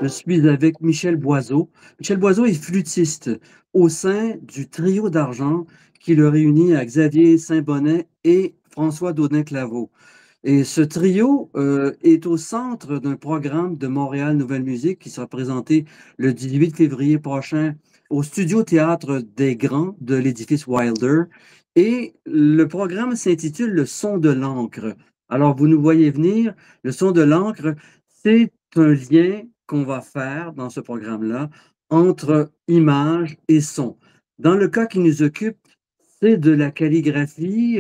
Je suis avec Michel Boiseau. Michel Boiseau est flûtiste au sein du trio d'argent qui le réunit à Xavier Saint-Bonnet et François Daudin-Claveau. Et ce trio est au centre d'un programme de Montréal Nouvelle Musique qui sera présenté le 18 février prochain au Studio Théâtre des Grands de l'édifice Wilder. Et le programme s'intitule Le son de l'encre. Alors, vous nous voyez venir, le son de l'encre, c'est un lien qu'on va faire dans ce programme-là entre image et son. Dans le cas qui nous occupe, c'est de la calligraphie,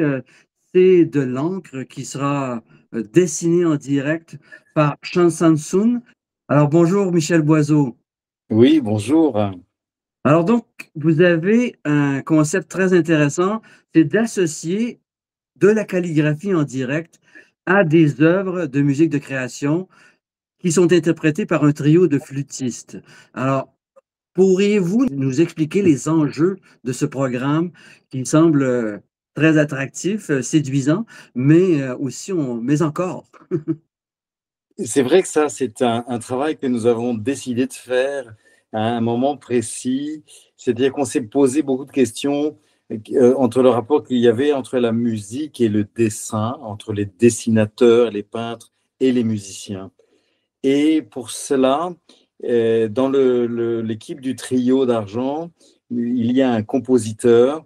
c'est de l'encre qui sera dessinée en direct par Chan Sun. Alors bonjour Michel Boiseau. Oui, bonjour. Alors donc, vous avez un concept très intéressant, c'est d'associer de la calligraphie en direct à des œuvres de musique de création qui sont interprétées par un trio de flûtistes. Alors, pourriez-vous nous expliquer les enjeux de ce programme qui semble très attractif, séduisant, mais aussi, mais encore? C'est vrai que ça, c'est un travail que nous avons décidé de faire à un moment précis. C'est-à-dire qu'on s'est posé beaucoup de questions entre le rapport qu'il y avait entre la musique et le dessin, entre les dessinateurs, les peintres et les musiciens. Et pour cela, dans l'équipe du trio d'argent, il y a un compositeur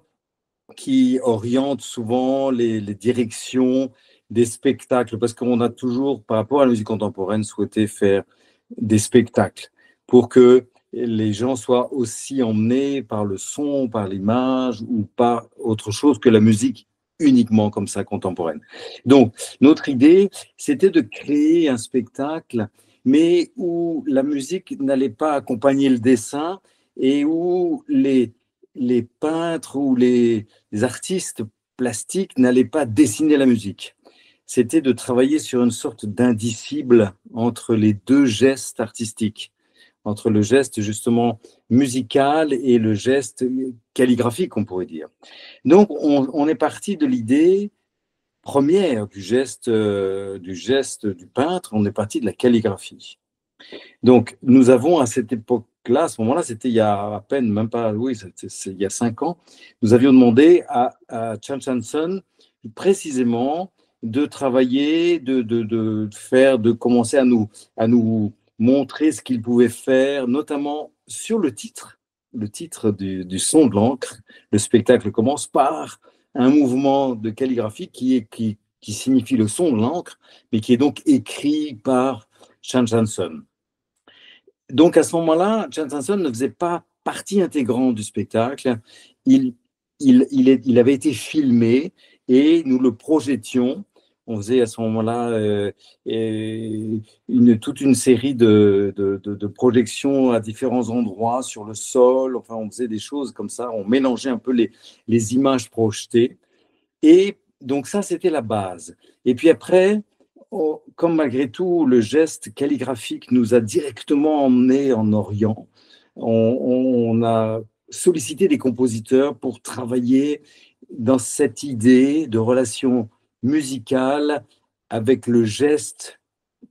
qui oriente souvent les directions des spectacles, parce qu'on a toujours, par rapport à la musique contemporaine, souhaité faire des spectacles pour que les gens soient aussi emmenés par le son, par l'image ou par autre chose que la musique uniquement comme ça contemporaine. Donc, notre idée, c'était de créer un spectacle, mais où la musique n'allait pas accompagner le dessin et où les peintres ou les artistes plastiques n'allaient pas dessiner la musique. C'était de travailler sur une sorte d'indicible entre les deux gestes artistiques, entre le geste justement musical et le geste calligraphique, on pourrait dire. Donc, on est parti de l'idée première du geste du peintre, on est parti de la calligraphie. Donc, nous avons à cette époque-là, à ce moment-là, c'était il y a à peine, même pas, oui, c'est il y a 5 ans, nous avions demandé à Chan Chanson précisément de travailler, de faire, de commencer à nous montrer ce qu'il pouvait faire, notamment sur le titre du son de l'encre. Le spectacle commence par un mouvement de calligraphie qui signifie le son de l'encre, mais qui est donc écrit par Chan Chanson. Donc à ce moment-là, Jan Sanson ne faisait pas partie intégrante du spectacle. Il, il avait été filmé et nous le projetions. On faisait à ce moment-là toute une série de projections à différents endroits, sur le sol. Enfin, on faisait des choses comme ça. On mélangeait un peu les images projetées. Et donc ça, c'était la base. Et puis après, comme malgré tout, le geste calligraphique nous a directement emmenés en Orient, on a sollicité des compositeurs pour travailler dans cette idée de relation musicale avec le geste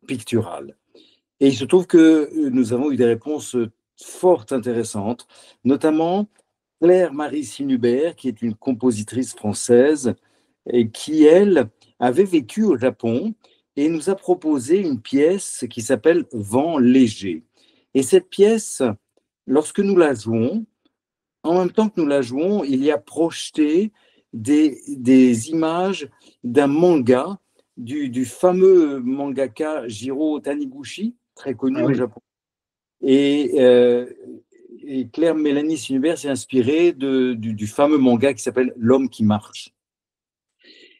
pictural. Et il se trouve que nous avons eu des réponses fort intéressantes, notamment Claire-Marie Sinubert, qui est une compositrice française et qui, elle, avait vécu au Japon et nous a proposé une pièce qui s'appelle Vent léger. Et cette pièce, lorsque nous la jouons, en même temps que nous la jouons, il y a projeté des images d'un manga, du fameux mangaka Jiro Taniguchi, très connu Ah au oui. Japon. Et, et Claire Mélanie Sinubert s'est inspirée du fameux manga qui s'appelle L'homme qui marche.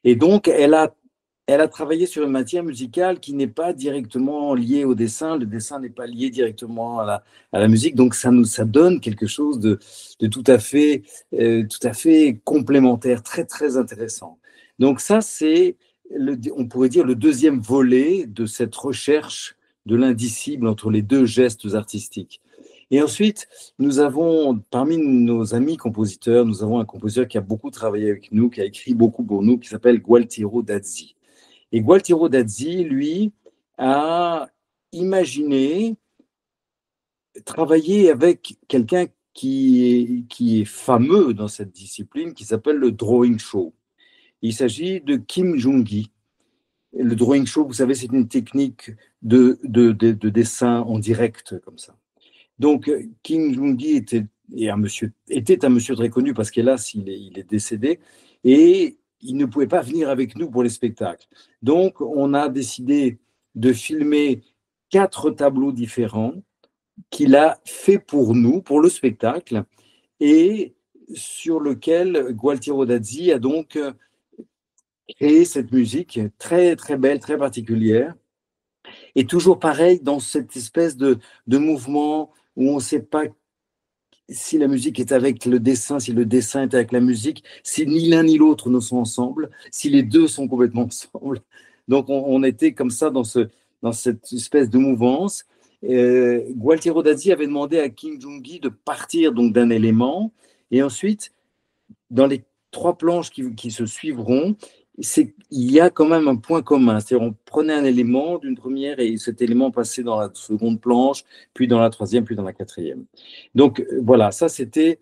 Et donc, elle a travaillé sur une matière musicale qui n'est pas directement liée au dessin. Le dessin n'est pas lié directement à la musique. Donc, ça donne quelque chose de tout à fait complémentaire, très, très intéressant. Donc, ça, c'est, on pourrait dire, le deuxième volet de cette recherche de l'indicible entre les deux gestes artistiques. Et ensuite, nous avons, parmi nos amis compositeurs, nous avons un compositeur qui a beaucoup travaillé avec nous, qui a écrit beaucoup pour nous, qui s'appelle Gualtiero Dazzi. Et Gualtiero Dazzi, lui, a imaginé travaillé avec quelqu'un qui est fameux dans cette discipline, qui s'appelle le drawing show. Il s'agit de Kim Jung-gi. Le drawing show, vous savez, c'est une technique de dessin en direct, comme ça. Donc, Kim Jung-gi était un monsieur très connu parce qu'hélas, il est décédé et il ne pouvait pas venir avec nous pour les spectacles. Donc, on a décidé de filmer 4 tableaux différents qu'il a fait pour nous, pour le spectacle, et sur lequel Gualtiero Dazzi a donc créé cette musique très, très belle, très particulière. Et toujours pareil, dans cette espèce de mouvement où on ne sait pas si la musique est avec le dessin, si le dessin est avec la musique, si ni l'un ni l'autre ne sont ensemble, si les deux sont complètement ensemble. Donc on était comme ça dans cette espèce de mouvance. Gualtiero Dazzi avait demandé à Kim Jung-gi de partir donc d'un élément, et ensuite, dans les 3 planches qui se suivront, il y a quand même un point commun. C'est-à-dire, on prenait un élément d'une première et cet élément passait dans la seconde planche, puis dans la troisième, puis dans la quatrième. Donc voilà, ça c'était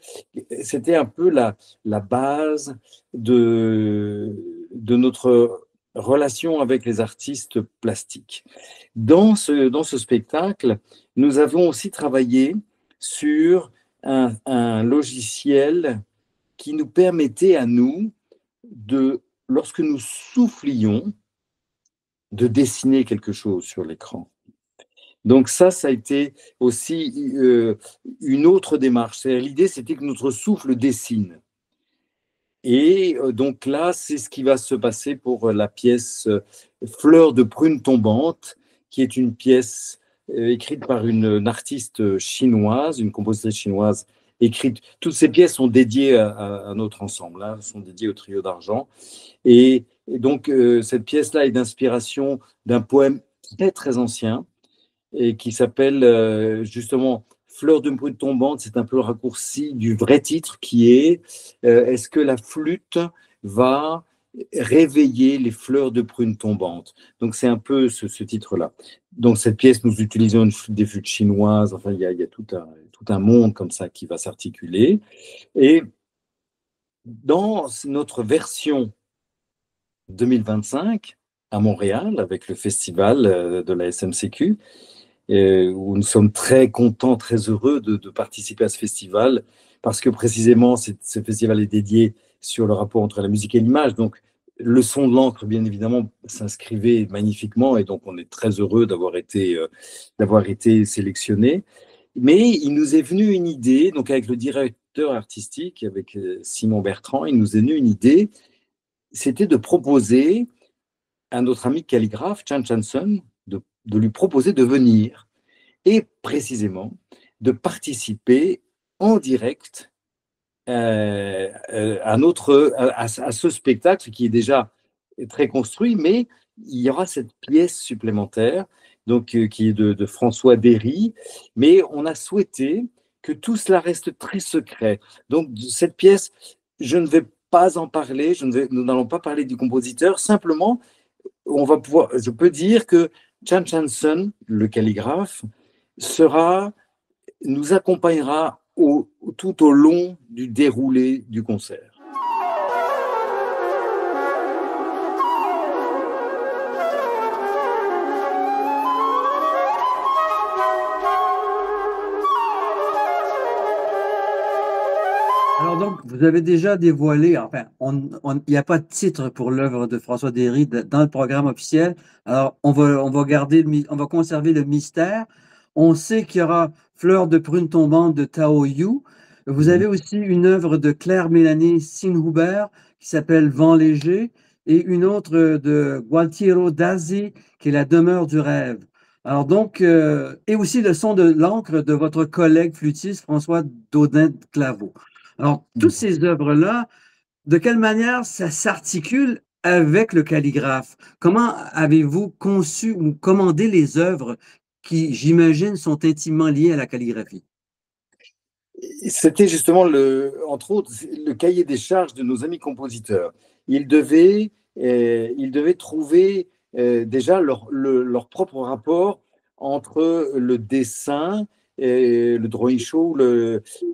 un peu la base de notre relation avec les artistes plastiques. Dans ce spectacle, nous avons aussi travaillé sur un logiciel qui nous permettait à nous lorsque nous soufflions, de dessiner quelque chose sur l'écran. Donc ça a été aussi une autre démarche. L'idée, c'était que notre souffle dessine. Et donc là, c'est ce qui va se passer pour la pièce Fleur de prune tombante, qui est une pièce écrite par une artiste chinoise, une compositrice chinoise écrite. Toutes ces pièces sont dédiées à notre ensemble, hein, sont dédiées au trio d'argent. Et donc, cette pièce-là est d'inspiration d'un poème très, très ancien et qui s'appelle justement Fleur de prune tombante. C'est un peu le raccourci du vrai titre qui est est-ce que la flûte va réveiller les fleurs de prune tombantes? Donc, c'est un peu ce titre-là. Donc, cette pièce, nous utilisons des flûtes chinoises. Enfin, il y a tout un monde comme ça qui va s'articuler. Et dans notre version 2025 à Montréal, avec le festival de la SMCQ, où nous sommes très contents, très heureux de participer à ce festival, parce que précisément, ce festival est dédié sur le rapport entre la musique et l'image. Donc, le son de l'encre, bien évidemment, s'inscrivait magnifiquement, et donc on est très heureux d'avoir été sélectionné. Mais il nous est venu une idée, donc avec le directeur artistique, avec Simon Bertrand, il nous est venu une idée, c'était de proposer à notre ami calligraphe, Chan Chanson, de lui proposer de venir et précisément de participer en direct à ce spectacle qui est déjà très construit, mais il y aura cette pièce supplémentaire donc, qui est de François Derry, mais on a souhaité que tout cela reste très secret. Donc cette pièce, je ne vais pas en parler, nous n'allons pas parler du compositeur, simplement je peux dire que Chan Chanson, le calligraphe, nous accompagnera tout au long du déroulé du concert. Alors donc, vous avez déjà dévoilé, enfin, il n'y a pas de titre pour l'œuvre de François Derry dans le programme officiel. Alors, on va conserver le mystère. On sait qu'il y aura Fleur de prune tombante de Tao Yu. Vous avez aussi une œuvre de Claire-Mélanie Sinhuber qui s'appelle Vent léger et une autre de Gualtiero Dazzi qui est La demeure du rêve. Alors donc, et aussi le son de l'encre de votre collègue flûtiste François Daudin-Claveau. Alors, toutes ces œuvres-là, de quelle manière ça s'articule avec le calligraphe? Comment avez-vous conçu ou commandé les œuvres qui, j'imagine, sont intimement liées à la calligraphie? C'était justement, entre autres, le cahier des charges de nos amis compositeurs. Ils devaient trouver déjà leur propre rapport entre le dessin le drawing show,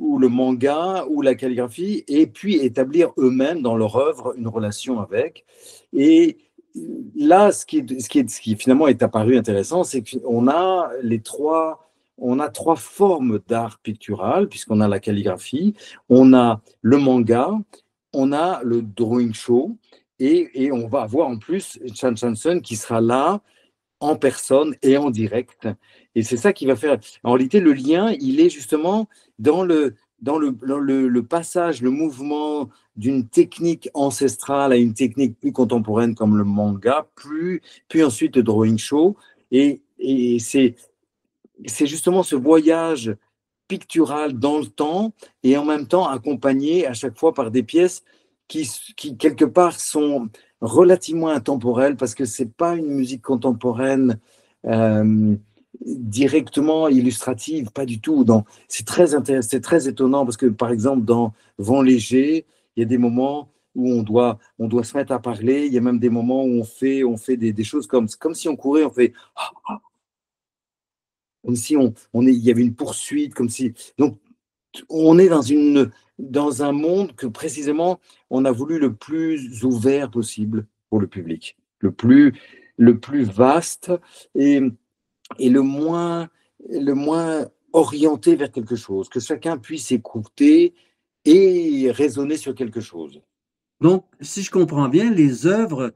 ou le manga, ou la calligraphie, et puis établir eux-mêmes dans leur œuvre une relation avec. Et là, ce qui finalement est apparu intéressant, c'est qu'on a on a trois formes d'art pictural, puisqu'on a la calligraphie, on a le manga, on a le drawing show, et on va avoir en plus Chan Chanson qui sera là en personne et en direct. Et c'est ça qui va faire. En réalité, le lien, il est justement dans le passage, le mouvement d'une technique ancestrale à une technique plus contemporaine comme le manga, puis ensuite le drawing show. Et c'est justement ce voyage pictural dans le temps et en même temps accompagné à chaque fois par des pièces qui quelque part sont relativement intemporelles parce que c'est pas une musique contemporaine euh, directement illustrative, pas du tout. C'est très intéressant, c'est très étonnant parce que par exemple dans Vent léger, il y a des moments où on doit se mettre à parler. Il y a même des moments où on fait des choses comme si on courait, on fait comme si il y avait une poursuite, comme si. Donc, on est dans un monde que précisément on a voulu le plus ouvert possible pour le public, le plus vaste et, et le moins orienté vers quelque chose, que chacun puisse écouter et raisonner sur quelque chose. Donc, si je comprends bien, les œuvres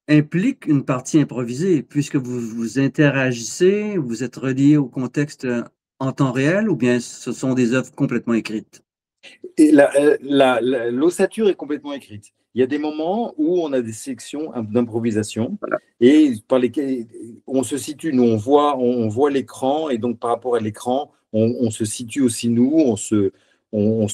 impliquent une partie improvisée, puisque vous interagissez, vous êtes relié au contexte en temps réel, ou bien ce sont des œuvres complètement écrites? Et l'ossature est complètement écrite. Il y a des moments où on a des sections d'improvisation et par lesquelles on se situe, nous on voit l'écran et donc par rapport à l'écran, on se situe aussi nous, on se, on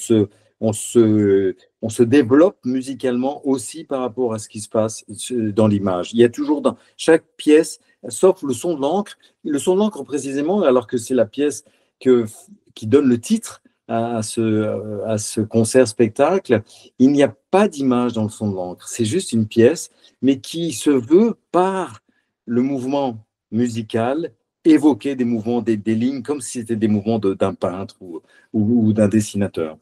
se développe musicalement aussi par rapport à ce qui se passe dans l'image. Il y a toujours dans chaque pièce, sauf le son de l'encre précisément, alors que c'est la pièce qui donne le titre à ce concert-spectacle, il n'y a pas d'image dans le son de l'encre. C'est juste une pièce, mais qui se veut, par le mouvement musical, évoquer des mouvements, des lignes, comme si c'était des mouvements d'un peintre ou d'un dessinateur.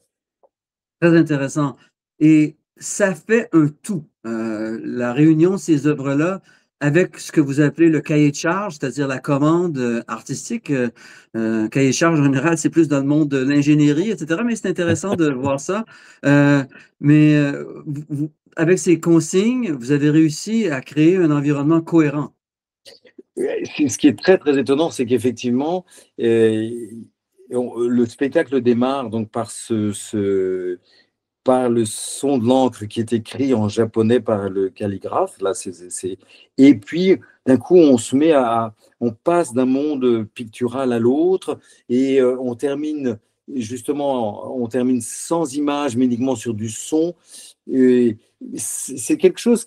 Très intéressant. Et ça fait un tout, la réunion de ces œuvres-là avec ce que vous appelez le cahier de charge, c'est-à-dire la commande artistique. Cahier de charge en général, c'est plus dans le monde de l'ingénierie, etc. Mais c'est intéressant de voir ça. Euh, mais avec ces consignes, vous avez réussi à créer un environnement cohérent. Ce qui est très très étonnant, c'est qu'effectivement, le spectacle démarre donc par le son de l'encre qui est écrit en japonais par le calligraphe. Là, Et puis, d'un coup, on passe d'un monde pictural à l'autre et on termine sans image, mais uniquement sur du son. Et c'est quelque chose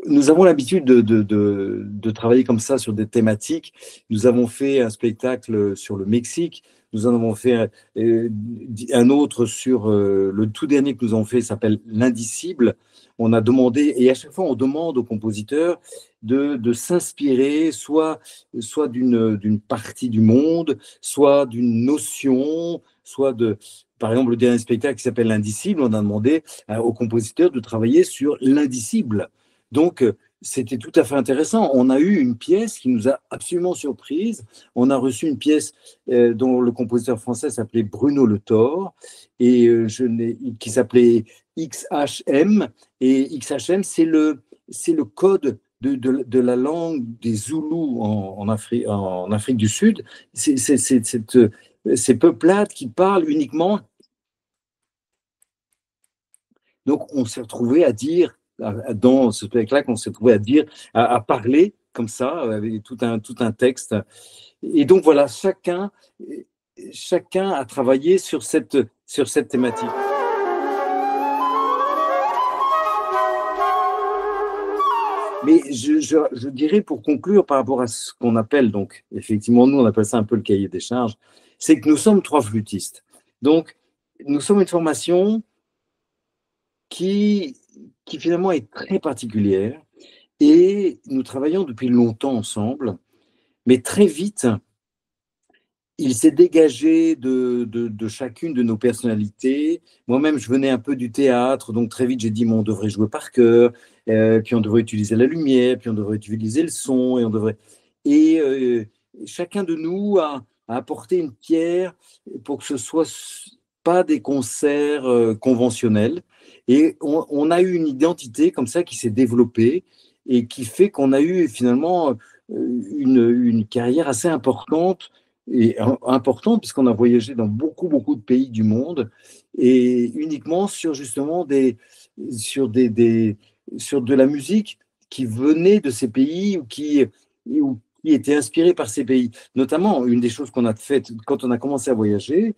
nous avons l'habitude de travailler comme ça sur des thématiques. Nous avons fait un spectacle sur le Mexique. Nous en avons fait un autre sur le tout dernier que nous avons fait, s'appelle L'Indicible. On a demandé, et à chaque fois on demande aux compositeurs de s'inspirer soit d'une partie du monde, soit d'une notion, par exemple, le dernier spectacle qui s'appelle L'Indicible, on a demandé aux compositeurs de travailler sur l'indicible. Donc, c'était tout à fait intéressant. On a eu une pièce qui nous a absolument surprise. On a reçu une pièce dont le compositeur français s'appelait Bruno Le Thor et qui s'appelait XHM. Et XHM, c'est le code de la langue des Zoulous en Afrique du Sud. Ces peuplades qui parlent uniquement. Donc, on s'est retrouvé à dire dans ce spectacle qu'on s'est trouvé à dire, à parler comme ça, avec tout un texte. Et donc voilà, chacun a travaillé sur cette thématique. Mais je dirais pour conclure par rapport à ce qu'on appelle, donc effectivement, nous on appelle ça un peu le cahier des charges, c'est que nous sommes trois flûtistes. Donc, nous sommes une formation qui finalement est très particulière. Et nous travaillons depuis longtemps ensemble, mais très vite, il s'est dégagé de chacune de nos personnalités. Moi-même, je venais un peu du théâtre, donc très vite, j'ai dit, on devrait jouer par cœur, puis on devrait utiliser la lumière, puis on devrait utiliser le son, et on devrait... Et chacun de nous a apporté une pierre pour que ce soit pas des concerts conventionnels. Et on a eu une identité comme ça qui s'est développée et qui fait qu'on a eu finalement une carrière assez importante et important puisqu'on a voyagé dans beaucoup, beaucoup de pays du monde et uniquement sur justement sur de la musique qui venait de ces pays ou qui était inspirée par ces pays. Notamment, une des choses qu'on a faites quand on a commencé à voyager,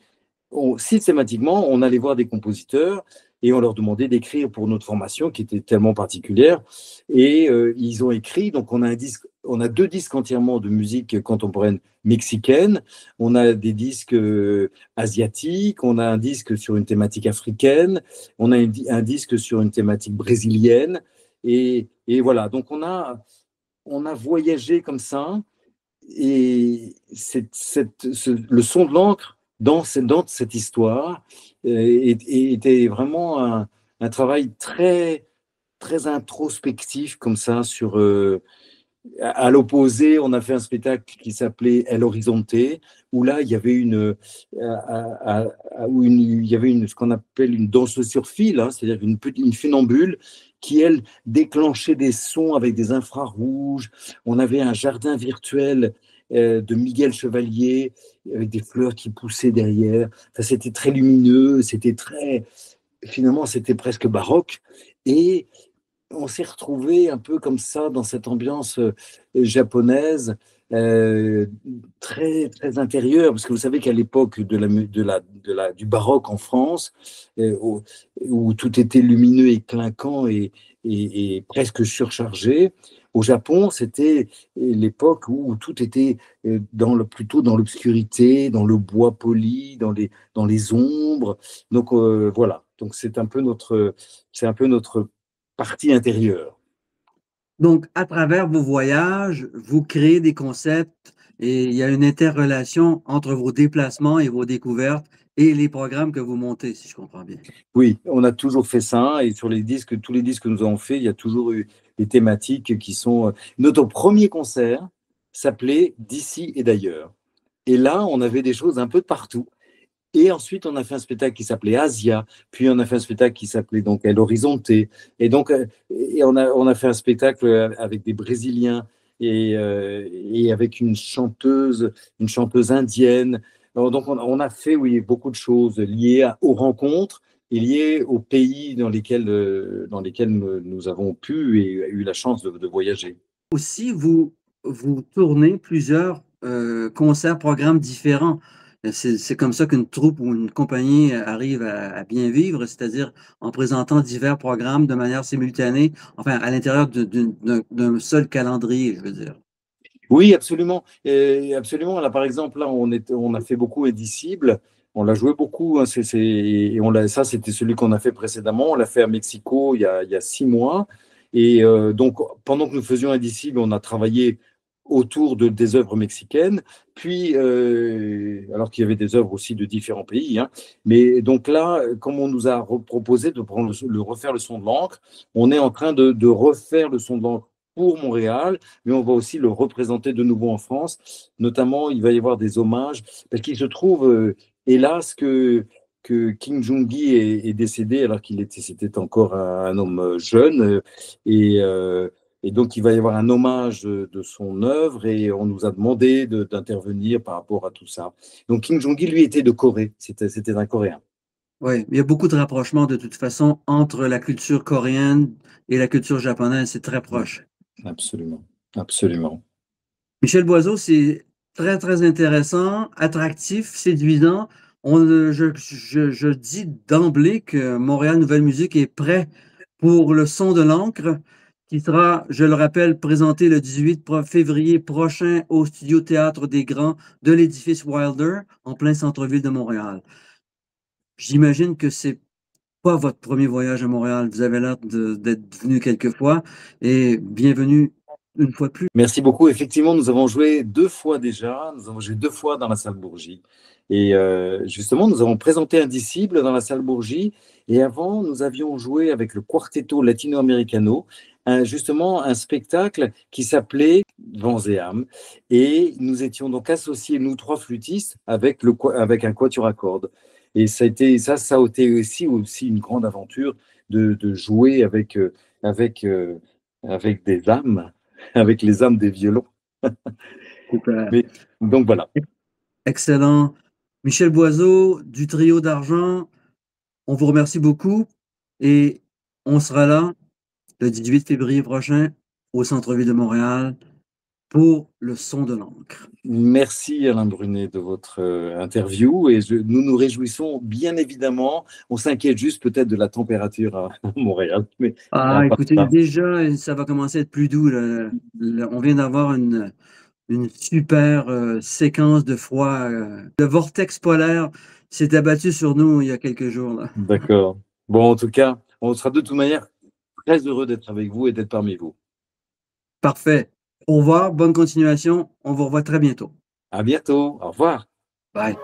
systématiquement, on allait voir des compositeurs et on leur demandait d'écrire pour notre formation qui était tellement particulière. Et ils ont écrit, donc on a deux disques entièrement de musique contemporaine mexicaine, on a des disques asiatiques, on a un disque sur une thématique africaine, on a un disque sur une thématique brésilienne. Et voilà, donc on a voyagé comme ça et le son de l'encre dans cette histoire était vraiment un travail très, très introspectif comme ça sur, à l'opposé, on a fait un spectacle qui s'appelait El Horizonte, où là, il y avait il y avait ce qu'on appelle une danseuse sur fil, hein, c'est-à-dire une funambule qui, elle, déclenchait des sons avec des infrarouges. On avait un jardin virtuel de Miguel Chevalier avec des fleurs qui poussaient derrière. Enfin, c'était très lumineux, finalement, c'était presque baroque. Et on s'est retrouvé un peu comme ça dans cette ambiance japonaise euh, très très intérieure parce que vous savez qu'à l'époque du baroque en France où tout était lumineux et clinquant et presque surchargé, au Japon c'était l'époque où tout était plutôt dans l'obscurité, dans le bois poli, dans les ombres. Donc voilà, donc c'est un peu notre partie intérieure. Donc, à travers vos voyages, vous créez des concepts et il y a une interrelation entre vos déplacements et vos découvertes et les programmes que vous montez, si je comprends bien. Oui, on a toujours fait ça et sur les disques, tous les disques que nous avons fait, il y a toujours eu des thématiques qui sont. Notre premier concert s'appelait D'ici et d'ailleurs. Et là, on avait des choses un peu de partout. Et ensuite, on a fait un spectacle qui s'appelait Asia, puis on a fait un spectacle qui s'appelait donc El Horizonte. Et donc, on a fait un spectacle avec des Brésiliens et avec une chanteuse indienne. Alors, donc, on a fait, oui, beaucoup de choses liées aux rencontres et liées aux pays dans lesquels nous avons pu et eu la chance de voyager. Aussi, vous tournez plusieurs concerts, programmes différents. C'est comme ça qu'une troupe ou une compagnie arrive à bien vivre, c'est-à-dire en présentant divers programmes de manière simultanée, enfin à l'intérieur d'un seul calendrier, je veux dire. Oui, absolument. Absolument. Là, par exemple, là, on a fait beaucoup Indicible. On l'a joué beaucoup. Hein, et ça, c'était celui qu'on a fait précédemment. On l'a fait à Mexico il y a 6 mois. Et donc, pendant que nous faisions Indicible, on a travaillé autour des œuvres mexicaines. Puis, alors qu'il y avait des œuvres aussi de différents pays. Hein. Mais donc là, comme on nous a proposé de prendre refaire le son de l'encre, on est en train de refaire le son de l'encre pour Montréal, mais on va aussi le représenter de nouveau en France. Notamment, il va y avoir des hommages, parce qu'il se trouve, hélas, que Kim Jong-gi est décédé alors c'était encore un homme jeune, et, euh, et donc il va y avoir un hommage de son œuvre, et on nous a demandé d'intervenir par rapport à tout ça. Donc Kim Jong-gi, lui, était de Corée, c'était un Coréen. Oui, il y a beaucoup de rapprochements de toute façon entre la culture coréenne et la culture japonaise, c'est très proche. Absolument, absolument. Michel Boiseau, c'est très, très intéressant, attractif, séduisant. Je dis d'emblée que Montréal Nouvelle Musique est prêt pour le son de l'encre, qui sera, je le rappelle, présenté le 18 février prochain au Studio Théâtre des Grands de l'édifice Wilder, en plein centre-ville de Montréal. J'imagine que c'est pas votre premier voyage à Montréal. Vous avez l'air d'être venu quelques fois et bienvenue une fois de plus. Merci beaucoup. Effectivement, nous avons joué 2 fois déjà. Nous avons joué 2 fois dans la salle Bourgie. Et justement, nous avons présenté Indicible dans la salle Bourgie. Et avant, nous avions joué avec le Quartetto Latino-Americano, justement un spectacle qui s'appelait Vents et âmes. Et nous étions donc associés, nous 3 flûtistes, avec un quatuor à cordes. Et ça a été aussi une grande aventure de jouer avec, avec des âmes, avec les âmes des violons. Super. Mais, donc voilà. Excellent. Michel Boiseau, du Trio d'Argent, on vous remercie beaucoup et on sera là le 18 février prochain au centre-ville de Montréal pour le son de l'encre. Merci Alain Brunet de votre interview et nous nous réjouissons bien évidemment. On s'inquiète juste peut-être de la température à Montréal. Mais Ah, écoutez, déjà, ça va commencer à être plus doux, là. On vient d'avoir une super séquence de froid. Le vortex polaire s'est abattu sur nous il y a quelques jours, là. d'accord. Bon, en tout cas, on sera de toute manière très heureux d'être avec vous et d'être parmi vous. Parfait. Au revoir, bonne continuation. On vous revoit très bientôt. À bientôt. Au revoir. Bye.